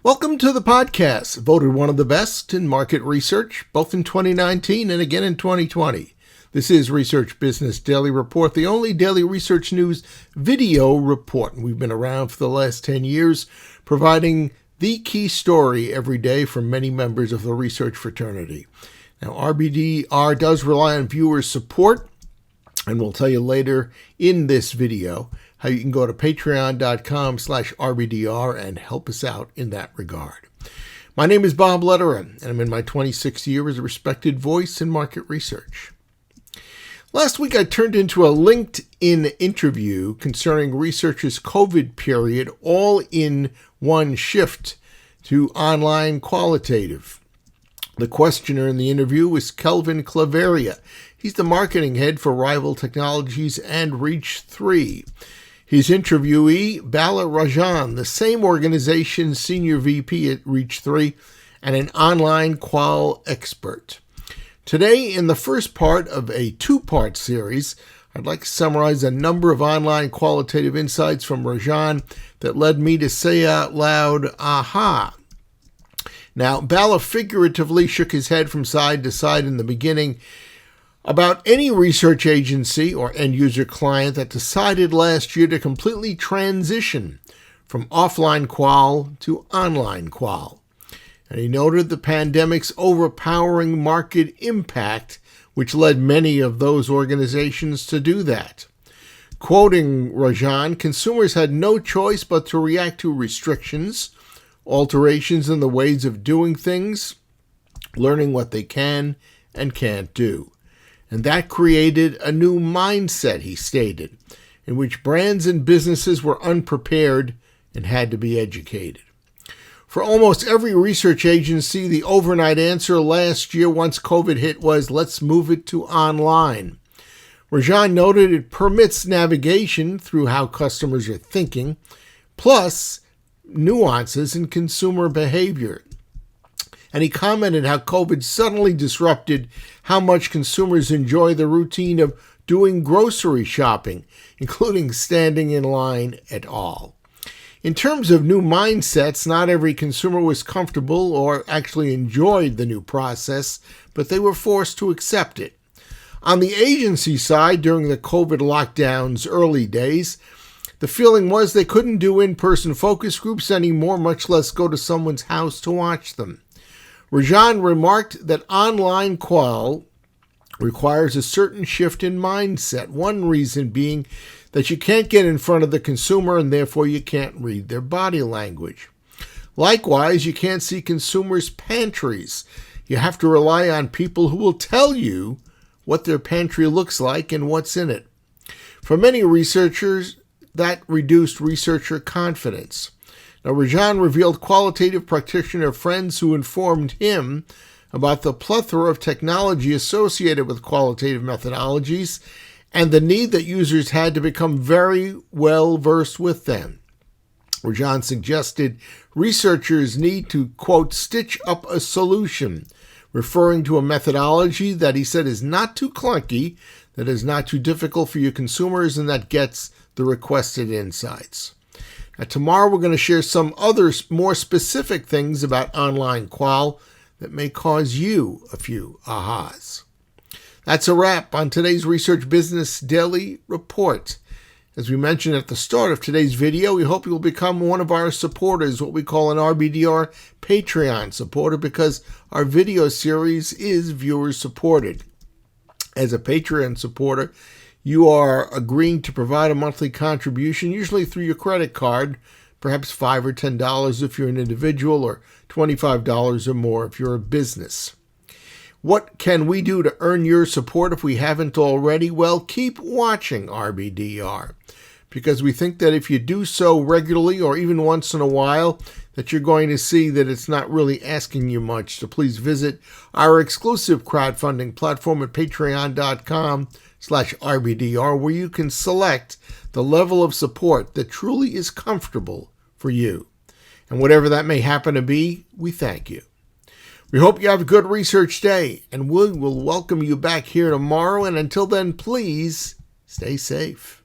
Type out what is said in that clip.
Welcome to the podcast, voted one of the best in market research, both in 2019 and again in 2020. This is Research Business Daily Report, the only daily research news video report. We've been around for the last 10 years, providing the key story every day from many members of the research fraternity. Now, RBDR does rely on viewers' support, and we'll tell you later in this video how you can go to patreon.com/RBDR and help us out in that regard. My name is Bob Lederer, and I'm in my 26th year as a respected voice in market research. Last week, I turned into a LinkedIn interview concerning researchers' COVID period all in one shift to online Qualitative. The questioner in the interview was Kelvin Claveria. He's the marketing head for Rival Technologies and Reach 3. His interviewee, Bala Rajan, the same organization's senior VP at Reach 3 and an online qual expert. Today, in the first part of a two-part series, I'd like to summarize a number of online qualitative insights from Rajan that led me to say out loud, aha. Now, Bala figuratively shook his head from side to side in the beginning about any research agency or end-user client that decided last year to completely transition from offline qual to online qual. And he noted the pandemic's overpowering market impact, which led many of those organizations to do that. Quoting Rajan, consumers had no choice but to react to restrictions, alterations in the ways of doing things, learning what they can and can't do. And that created a new mindset, he stated, in which brands and businesses were unprepared and had to be educated. For almost every research agency, the overnight answer last year once COVID hit was, let's move it to online. Rajan noted it permits navigation through how customers are thinking, plus nuances in consumer behavior. And he commented how COVID suddenly disrupted how much consumers enjoy the routine of doing grocery shopping, including standing in line at all. In terms of new mindsets, not every consumer was comfortable or actually enjoyed the new process, but they were forced to accept it. On the agency side, during the COVID lockdown's early days, the feeling was they couldn't do in-person focus groups anymore, much less go to someone's house to watch them. Rajan remarked that online qual requires a certain shift in mindset, one reason being that you can't get in front of the consumer and therefore you can't read their body language. Likewise, you can't see consumers' pantries. You have to rely on people who will tell you what their pantry looks like and what's in it. For many researchers, that reduced researcher confidence. Now, Rajan revealed qualitative practitioner friends who informed him about the plethora of technology associated with qualitative methodologies and the need that users had to become very well versed with them. Rajan suggested researchers need to, quote, stitch up a solution, referring to a methodology that he said is not too clunky, that is not too difficult for your consumers, and that gets the requested insights. Now, tomorrow we're going to share some other more specific things about online qual that may cause you a few ahas. That's a wrap on today's Research Business Daily Report. As we mentioned at the start of today's video, we hope you will become one of our supporters, what we call an RBDR Patreon supporter, because our video series is viewer supported. As a Patreon supporter, you are agreeing to provide a monthly contribution, usually through your credit card, perhaps $5 or $10 if you're an individual, or $25 or more if you're a business. What can we do to earn your support if we haven't already? Well, keep watching RBDR, because we think that if you do so regularly or even once in a while, that you're going to see that it's not really asking you much. So please visit our exclusive crowdfunding platform at patreon.com/RBDR, where you can select the level of support that truly is comfortable for you. And whatever that may happen to be, we thank you. We hope you have a good research day, and we will welcome you back here tomorrow. And until then, please stay safe.